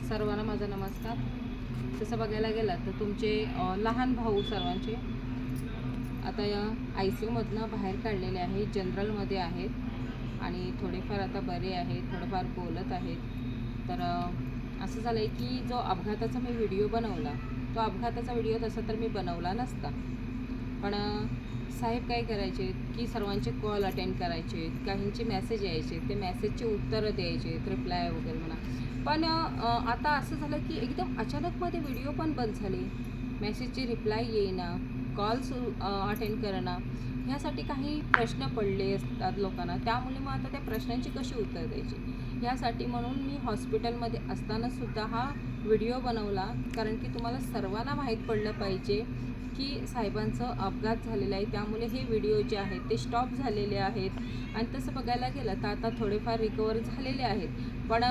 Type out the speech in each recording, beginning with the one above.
सर्वांना माझा नमस्कार. तसं बघायला गेलं तर तुमचे लहान भाऊ सर्वांचे आता या ICUमधनं बाहेर काढलेले आहेत, जनरलमध्ये आहेत आणि थोडेफार आता बरे आहेत, थोडंफार बोलत आहेत. तर असं झालं आहे की जो अपघाताचा मी व्हिडिओ बनवला, तो अपघाताचा व्हिडिओ तसा तर मी बनवला नसता. पण साहेब काय करायचे की सर्वांचे कॉल अटेंड करायचे, काहींचे मेसेज यायचे, ते मेसेजचे उत्तरं द्यायचे, रिप्लाय वगैरे म्हणा. पण आता असं झालं की एकदम अचानकमध्ये व्हिडिओ पण बंद झाले, मेसेजचे रिप्लाय येईना, कॉल्स अटेंड करणं. ह्यासाठी काही प्रश्न पडले असतात लोकांना, त्यामुळे मग आता त्या प्रश्नांची कशी उत्तर द्यायची ह्यासाठी म्हणून मी हॉस्पिटलमध्ये असतानासुद्धा हा व्हिडिओ बनवला. कारण की तुम्हाला सर्वांना माहीत पडलं पाहिजे की साहेबांचं अपघात झालेला आहे, त्यामुळे हे व्हिडिओ जे आहेत ते स्टॉप झालेले आहेत. आणि तसं बघायला गेलं तर आता थोडेफार रिकवर झालेले आहेत, पण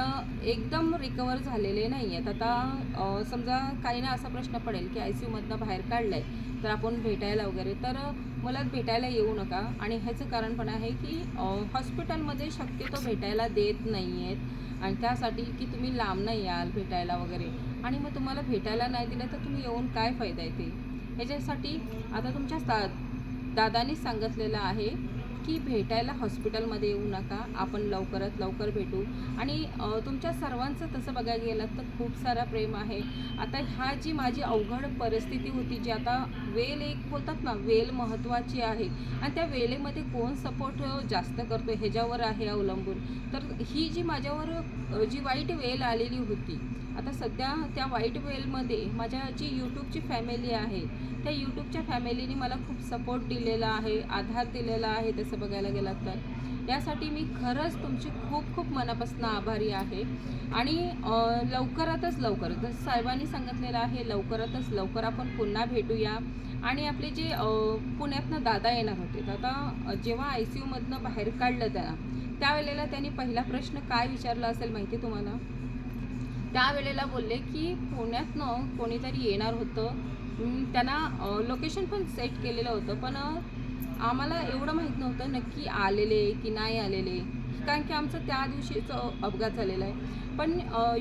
एकदम रिकवर झालेले नाही आहेत. आता समजा काहींना असा प्रश्न पडेल की ICUमधनं बाहेर काढलं आहे तर आपण भेटायला वगैरे, तर मला भेटायला येऊ नका. आणि ह्याचं कारण पण आहे की हॉस्पिटलमध्ये शक्यतो भेटायला देत नाही आहेत, आणि त्यासाठी की तुम्ही लांब नाही याल भेटायला वगैरे, आणि मग तुम्हाला भेटायला नाही दिलं तर तुम्ही येऊन काय फायदा आहे ते. ह्याच्यासाठी आता तुमच्या दादांनी सांगितलेलं आहे की भेटायला हॉस्पिटलमध्ये येऊ नका, आपण लवकरात लवकर भेटू. आणि तुमच्या सर्वांचं तसं बघायला गेलं तर खूप सारा प्रेम आहे. आता ह्या जी माझी अवघड परिस्थिती होती, जी आता वेल एक बोलतात ना, वेल महत्त्वाची आहे, आणि त्या वेळेमध्ये कोण सपोर्ट जास्त करतो ह्याच्यावर आहे अवलंबून. तर ही जी माझ्यावर जी वाईट वेल आलेली होती, आता सध्या त्या वाईट वेलमध्ये माझ्या जी यूट्यूबची फॅमिली आहे, त्या यूट्यूबच्या फॅमिलीने मला खूप सपोर्ट दिलेला आहे, आधार दिलेला आहे. तसं बघायला गेलात तर यासाठी मी खरंच तुमची खूप खूप मनापासून आभारी आहे. आणि लवकरातच लवकर, जसं साहेबांनी सांगितलेलं आहे, लवकरातच लवकर आपण पुन्हा भेटूया. आणि आपले जे पुण्यातनं दादा येणार होते, आता जेव्हा ICUमधनं बाहेर काढलं त्यांना, त्यावेळेला त्यांनी पहिला प्रश्न काय विचारला असेल माहिती तुम्हाला? त्यावेळेला बोलले की पुण्यातनं कोणीतरी येणार होतं, त्यांना लोकेशन पण सेट केलेलं होतं, पण आम्हाला एवढं माहीत नव्हतं नक्की आलेले की नाही आलेले, कारण की आमचं त्या दिवशीच अपघात झालेला आहे. पण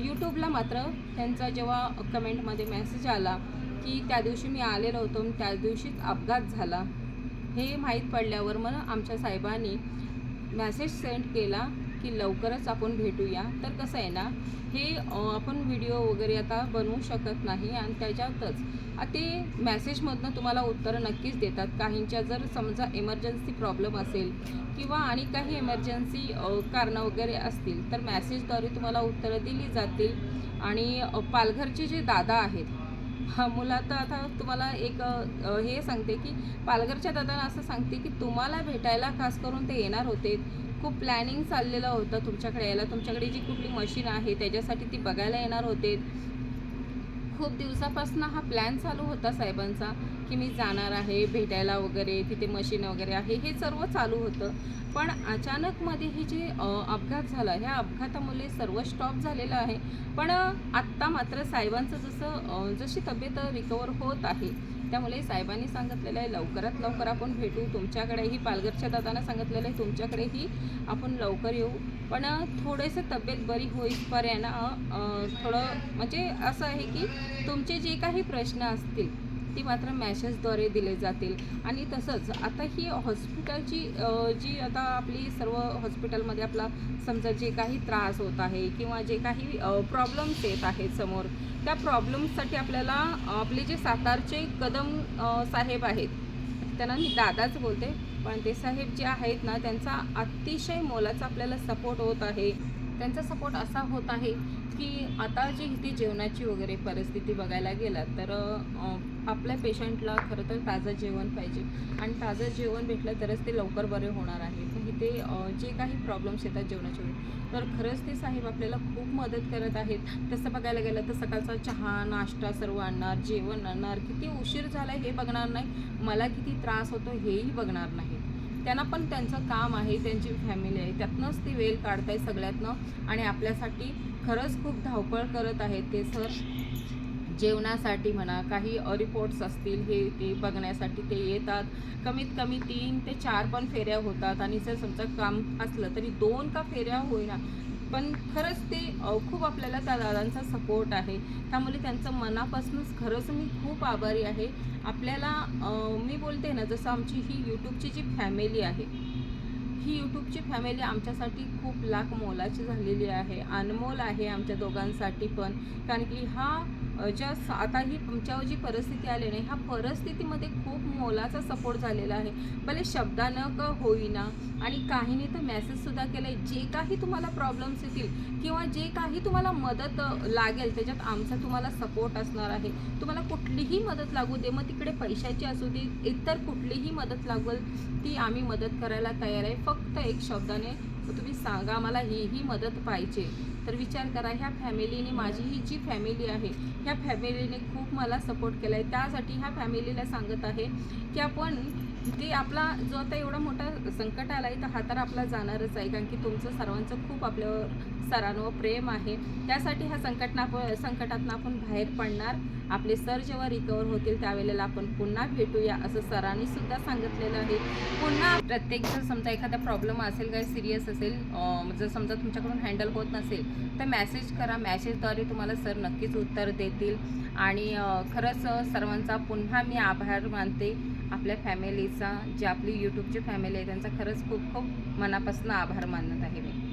यूट्यूबला मात्र त्यांचा जेव्हा कमेंटमध्ये मेसेज आला की त्या दिवशी मी आलेलो होतो, त्याच दिवशीच अपघात झाला, हे माहीत पडल्यावर मग आमच्या साहेबांनी मेसेज सेंड केला की लवकरच आपण भेटूया. तर कसं आहे ना, हे आपण व्हिडिओ वगैरे आता बनवू शकत नाही, आणि त्याच्यातच ते मेसेजमधनं तुम्हाला उत्तरं नक्कीच देतात. काहींच्या जर समजा इमर्जन्सी प्रॉब्लेम असेल किंवा आणि काही इमर्जन्सी कारणं वगैरे असतील, तर मेसेजद्वारे तुम्हाला उत्तरं दिली जातील. आणि पालघरचे जे दादा आहेत, मुलं तर आता तुम्हाला एक हे सांगते की पालघरच्या दादांना असं सांगते की तुम्हाला भेटायला खास करून ते येणार होते, खूप प्लॅनिंग चाललेलं होतं तुमच्याकडे यायला, तुमच्याकडे जी कुठली मशीन आहे त्याच्यासाठी ती बघायला येणार होते. खूप दिवसापासून हा प्लॅन चालू होता साहेबांचा की मी जाणार आहे भेटायला वगैरे, तिथे मशीन वगैरे आहे, हे सर्व चालू होतं. पण अचानकमध्ये हे जे अपघात झाला, ह्या अपघातामुळे सर्व स्टॉप झालेलं आहे. पण आत्ता मात्र साहेबांचं जशी तब्येत रिकवर होत आहे, त्यामुळे साहेबांनी सांगितलेलं आहे लवकरात लवकर आपण भेटू. तुमच्याकडेही पालघरच्या दादांना सांगितलेलं आहे तुमच्याकडेही आपण लवकर येऊ. पण थोडेसे तब्येत बरी होईपर्यंत थोडं म्हणजे असं आहे की तुमचे जे काही प्रश्न असतील ती मात्र मॅसेजद्वारे दिले जातील. आणि तसंच आता ही हॉस्पिटलची जी आता आपली सर्व हॉस्पिटलमध्ये आपला समजा जे काही त्रास होत आहे किंवा जे काही प्रॉब्लेम्स येत आहेत समोर, त्या प्रॉब्लेम्ससाठी आपल्याला आपले जे सातारचे कदम साहेब आहेत, त्यांना मी दादाच बोलते, पण ते साहेब जे आहेत ना, त्यांचा अतिशय मोलाचा आपल्याला सपोर्ट होत आहे. त्यांचा सपोर्ट असा होत आहे की आता जी इथे जेवणाची वगैरे परिस्थिती बघायला गेलात तर आपल्या पेशंटला खरं तर ताजं जेवण पाहिजे, आणि ताजं जेवण भेटलं तरच ते लवकर बरे होणार आहे. तर इथे जे काही प्रॉब्लेम्स येतात जेवणाचे वगैरे, तर खरंच ते साहेब आपल्याला खूप मदत करत आहेत. तसं बघायला गेलं तर सकाळचा चहा नाश्ता सर्व आणणार, जेवण आणणार, किती उशीर झाला हे बघणार नाही, मला किती त्रास होतो हेही बघणार नाही. त्यांना पण त्यांचं काम आहे, त्यांची फॅमिली आहे, त्यातनंच ती वेळ काढत आहे सगळ्यातनं, आणि आपल्यासाठी खरंच खूप धावपळ करत आहेत ते सर. जेवणासाठी म्हणा, काही रिपोर्ट्स असतील हे ते बघण्यासाठी ते येतात. कमीत कमी 3 ते 4 पण फेऱ्या होतात, आणि जर समजा काम असलं तरी 2 का फेऱ्या होईना पण खरंच ते खूप आपल्याला त्या दादांचा सपोर्ट आहे. त्यामुळे त्यांचं मनापासूनच खरंच मी खूप आभारी आहे. आपल्याला मी बोलते ना, जसं आमची ही यूट्यूबची जी फॅमिली आहे, ही यूट्यूबची फॅमिली आमच्यासाठी खूप लाख मोलाची झालेली आहे, अनमोल आहे आमच्या दोघांसाठी पण. कारण की आता ही तुमच्यावर जी परिस्थिती आली नाही, ह्या परिस्थितीमध्ये खूप मोलाचा सपोर्ट झालेला आहे. भले शब्दानं का होईना, आणि काहींनी तर मेसेजसुद्धा केलं आहे, जे काही तुम्हाला प्रॉब्लेम्स येतील किंवा जे काही तुम्हाला मदत लागेल त्याच्यात आमचा तुम्हाला सपोर्ट असणार आहे. तुम्हाला कुठलीही मदत लागू दे, मग तिकडे पैशाची असू दे, इतर कुठलीही मदत लागेल ती आम्ही मदत करायला तयार आहे. फक्त एक शब्दाने तुम्ही सांगा मला ही मदत पाहिजे. तर विचार करा, ह्या फॅमिलीने, माझी ही जी फॅमिली आहे, ह्या फॅमिलीने खूप मला सपोर्ट केला आहे. त्यासाठी ह्या फॅमिलीला सांगत आहे की आपण ते आपला जो आता एवढा मोठा संकट आला आहे, तर हा तर आपला जाणारच आहे. कारण की तुमचं सर्वांचं खूप आपल्यावर सरांवर प्रेम आहे. त्यासाठी ह्या संकटातनं आपण बाहेर पडणार. आपले सर जेव्हा रिकवर होतील त्यावेळेला आपण पुन्हा भेटूया, असं सरांनी सुद्धा सांगितलेलं आहे. पुन्हा प्रत्येक जर समजा एखादा प्रॉब्लेम असेल, काही सिरियस असेल, जर समजा तुमच्याकडून हँडल होत नसेल, तर मेसेज करा. मेसेजद्वारे तुम्हाला सर नक्कीच उत्तर देतील. आणि खरंच सर्वांचा पुन्हा मी आभार मानते. आपल्या फॅमिलीचा, जी आपली यूट्यूबची फॅमिली आहे, त्यांचा खरंच खूप खूप मनापासून आभार मानत आहे मी.